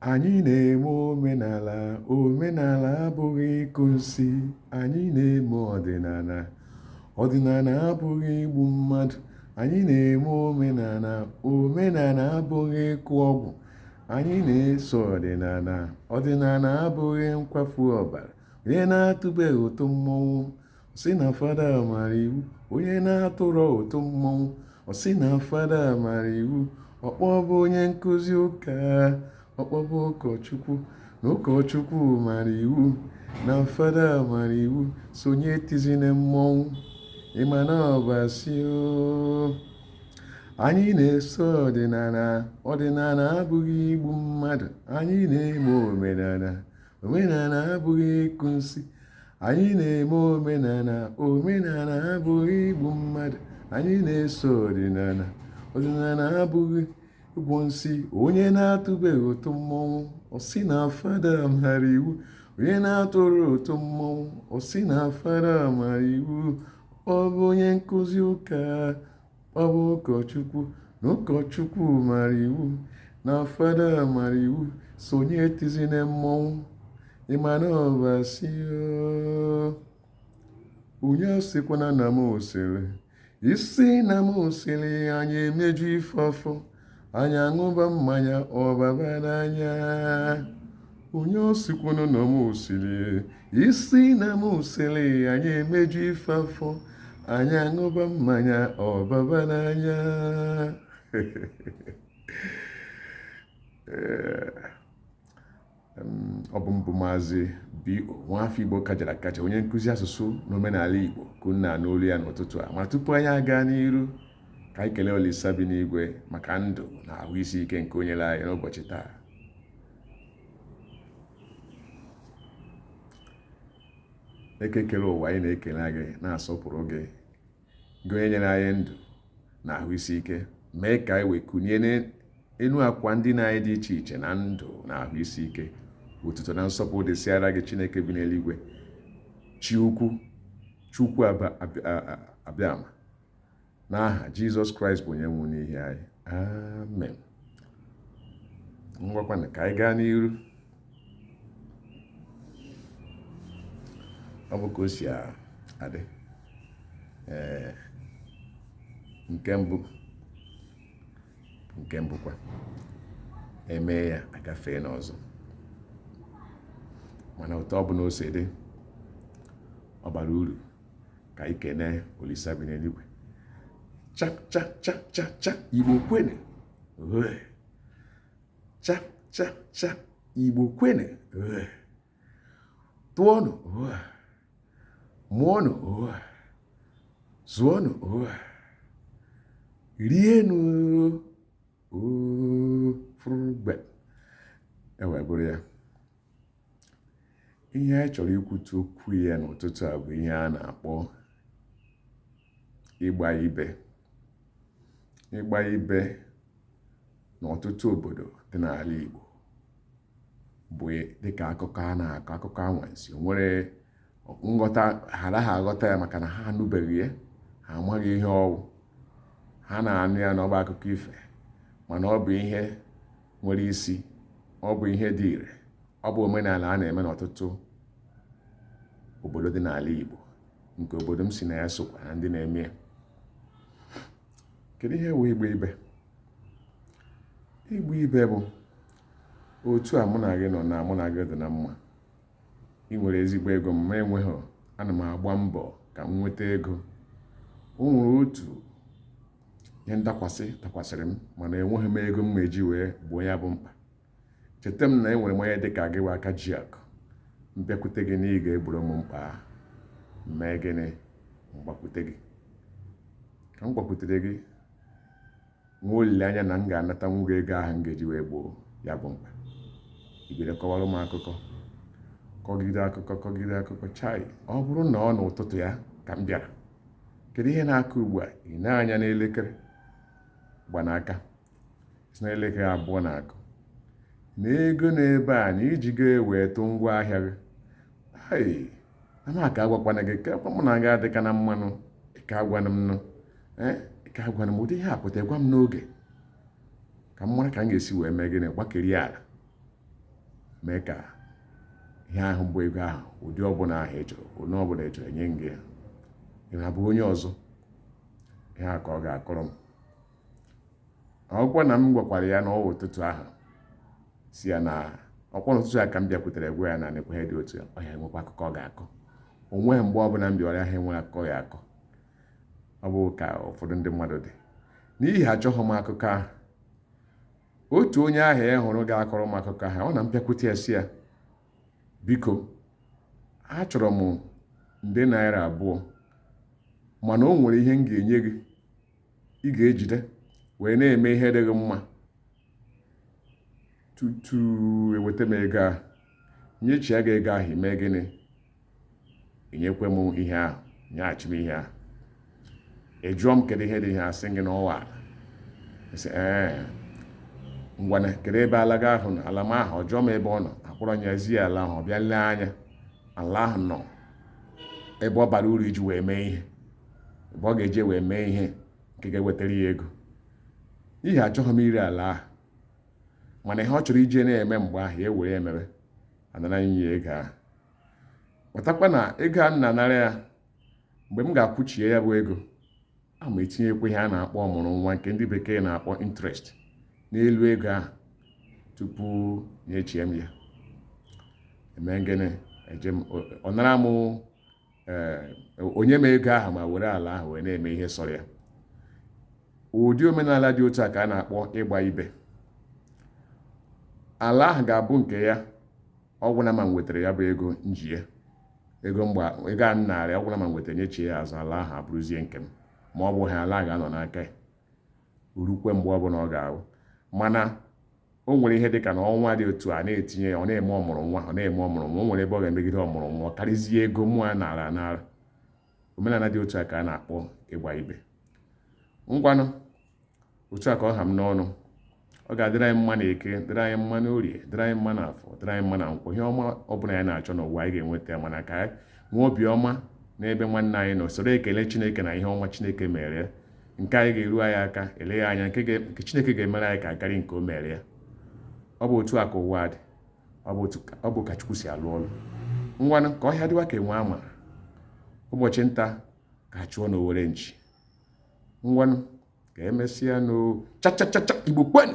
Anyị na-eme omenala, omenala abụghị ịkụ nsị. Anyị na-eme ọdịnala, ọdịnala abụghị igbu mmadụ. Anyị na-eme omenala, omenala abụghị ịkụ ọgwụ. Anyị na-eso ọdịnala, ọdịnala abụghị nkwafu ọbara. Onye na-atụbeghị ụtụ mmọnwụ sị na fada mara iwu. Onye na-atụrọ ụtụ mmọnwụ sị na fada mara iwu. Ọkpọbụ onye nkụzi ụka, ọkpọbụ ụkọchukwu na ụkọchukwu mara iwu na fada mara iwu. Sonye tizina mmọnwụ ịma na ọbasi o. Anyị na-eso ọdịnala, ọdịnala abụghị igbu mmadụ. Anyị na-eme omenala, omenala abụghị ịkụ nsị. Anyị na-eme omenala, omenala abụghị igbu mmadụ. Anyị na-eso ọdịnala, ọdịnala abụghị ịgwọ nsị. Onye na-atụbeghị ụtụ mmọnwụ ọsị na fada mara iwu. Onye na-atụrụ ụtụ mmọnwụ ọsị na fada mara iwu. Ọ bụ onye nkụzi ụka, ọ bụ ụkọchukwu na ụkọchukwu mara iwu na fada mara iwu. Sonye tizina mmọnwụ ịma na ọbasi o. Onye sịkwana na m osiri, isi na m osiri anyị emeju ife afọ. Anyị aṅụba mmanya ọbaba n'anya. Onye osikwana na m osiri, isi na m osiri anyị emeju ife afọ. Anyị aṅụba mmanya ọbaba n'anya. Ọ bụ mbụ Maazị B.O. Nwafọ Igbo kajara akaja, onye nkụzi asụsụ na omenala Igbo kunna n'olu ya n'ụtụtụ a. Ma tupu anyị aga n'iru, ka anyị kelee Olisa bi n'igwe maka ndụ na ahụ isi ike nke o nyere anyị n'ụbọchị taa. Ekekere ụwa, anyị na-ekele gị, na-asọpụrụ gị, gị onye nyere anyị ndụ na ahụ isi ike. Mee ka anyị wee kunie n'elu akwa ndị na-anyị dị iche iche na ndụ na ahụ isi ike. Otuto na nsọpụrụ dịsịara gị, Chineke bi n'eluigwe, chi ukwu, Chukwu abịama. N'aha Jizọs Kraịst bụ onye nwụrụ n'ihi anyị. Amen. Ngwakwana ka anyị gaa n'iru. Ọ bụ ka o si adị. Nke mbụkwa eme ya agafee n'ọzọ. Mana ụtọ ọ bụ na o si dị, ọ bara uru ka anyị kenee Olisa bi n'eluigwe. Cha cha cha cha cha Igbo kwene. Cha cha cha Igbo kwene. Tụọnụ, mụọnụ, zụọnụ, rienụ furugbe. Ewe bụrụ ya. Ihe anyị chọrọ ikwutu okwu ya n'ụtụtụ a bụ ihe a na-akpọ Igba Ibe. Igba Ibe n'ọtụtụ obodo dị n'ala Igbo bụ dịka akụkọ a na-akọ, akụkọ anwansi. O nwere nghọta, ha aghọta ya maka na ha anụbeghị ya, ha amaghị ihe ọwụ. Ha na-anụ ya n'ọba akụkọ ife, mana ọ bụ ihe nwere isi, ọ bụ ihe dị ire, ọ bụ omenala a na-eme n'ọtụtụ obodo dị n'ala Igbo, nke obodo m si na ya sokwa na ndị na-eme ya. Kedu ihe wụ Igba Ibe? Igba Ibe bụ otu a mụ na gị nọ na mụ na gị dị na mma. Ị nwere ezigbo ego, ma enweghị, ana m agba mbọ ka m nweta ego. O nwere otu ihe dakwasịrị m, mana enweghị m ego m eji wee gboo ya bụ mkpa. Cheta m na e nwere onye dịka gị aka ji akụ, mbịakwute gị na ị ga-egboro m mkpa. Mee gịnị? Mgbakwute gị. Ka m gbakwutere gị, nwee olileanya na m ga-anata nwugo ego ahụ m ga-eji wee gboo ya bụ mkpa. Ibere kọwara m akụkọ, kọgide akụkọ. Chai, ọ bụrụ na ọ n'ụtụtụ ya ka m bịara, kedu ihe na-akụ ugbu a? Ị na-anya n'elekere gbanaka, si n'elekere 2 na-akụ. Na ego n'ebe a na iji ga-ewee tụ ngwa ahịa gị. Ama ka agwakwana gị, ka mụ na gị adịka na mmanụ. Ka agwana m nụ, ka agwana m ụdị ihe a pụta, gwa m n'oge ka m mara ka m ga-esi wee mee gịnị, gbakeri ala mee ka ihe ahụ bụ ego ahụ ụdị ọbụla ahụ ị chọrọ onye ọbụla ị chọrọ enye gị ya. Ị na-abụ onye ọzọ ihe a ka ọ ga-akọrọ m. Ọkwa na m gwakwara ya n'ọwa ụtụtụ ahụ si ya na ọkwa n'ụtụtụ a ka m bịakwutere gwa ya na nekwa ihe dị otu ya, ọ ya enwekwa akụkọ ọ ga-akọ. O nweghị mgbe ọbụla m bịara ahịa enwere akụkọ ya akọ. Ọ bụ ka ụfọdụ ndị mmadụ dị n'ihi achọghị m akụkọ ahụ. Otu onye ahụ e hụrụ ga-akọrọ m akụkọ ahụ, ọ na mpịakwute ya si ya, biko achọrọ m $2 mana o nwere ihe m ga-enye gị ị ga-ejide wee na-eme ihe dị gị mma tutu eweta m ego ahụ. Nyechia gị ego ahụ ime gịnị? Inyekwe m ihe ahụ, nyeghachi m ihe ahụ. Ị jụọ m kedu ihe dị ihe asị gị n'ọwa ala. Sị ngwana kedu ebe ala gị ahụ ala m ahụ? Ọ jụọ m ebe ọ nọ, akpọrọ nyazie ala ahụ, ọ bịa lee anya ala ahụ nọ ebe ọ bara uru iji wee mee ihe, ebe ọ ga-eje wee mee ihe nke ga-ewetara ya ego. Ihe achọghị m iri ala ahụ, mana ihe ọ chọrọ ije na-eme mgbe ahụ ya ewere emebe anara nye ego ahụ. Matakwa na ego a m na-anara ya mgbe m ga-akwụchie ya bụ ego, a ma etinyekwa ihe a na-akpọ ọmụrụ nwa nke ndị bekee na-akpọ interest n'elu ego ahụ tupu nyechie m ya. Eme gịnị? Ọ nara m onye m ego ahụ ma were ala ahụ wee na-eme ihe sọrọ ya. Ụdị omenala dị otu a ka a na-akpọ ịgba ibe. Ala ahụ ga-abụ nke ya ọgwụ na ma m wetara ya bụ ego nji ya, ego a m narị ọgwụ na ma m wetara nyechie ya azụ, ala ahụ abụrụzie nke m. Ma ọ bụghị ala ga-anọ n'aka ya urukwe mgbe ọbụla ọ ga-ahụ. Mana o nwere ihe dịka na ọnwa dị otu a na-etinye ya, ọ na-eme ọmụrụ nwa, ọ na-eme ọmụrụ nwa. O nwere ebe ọ ga-emegide ọmụrụ nwa, ọ karịzie ego mụ a nara anara. Omenala dị otu a ka a na-akpọ ịgba ibe. Ngwanụ otu a ka ọ ha m n'ọnụ. Ọ ga-adịrị anyị mma na Eke, dịrị anyị mma na Orie, dịrị anyị mma na Afọ, dịrị anyị mma na Nkwọ. Ihe ọma ọbụla anyị na-achọ n'ụwa anyị ga-enweta ya, mana ka anyị nwee obiọma n'ebe nwanne anyị nọ, soro ekele Chineke na ihe ọma Chineke mere ya. Nke anyị ga-eru anyị aka, ele ya anya, nke Chineke ga-emere anyị ka karị nke o mere ya. Ọ bụ otu a ka ụwa dị, ọ bụ ka Chukwu si alụ ọrụ. Ngwanụ ka ọhịa dịwa ka enwe amara, ụbọchị nta ka a chụọ n'Owere nchi. Ngwanụ ka emesịa Igbo kwen.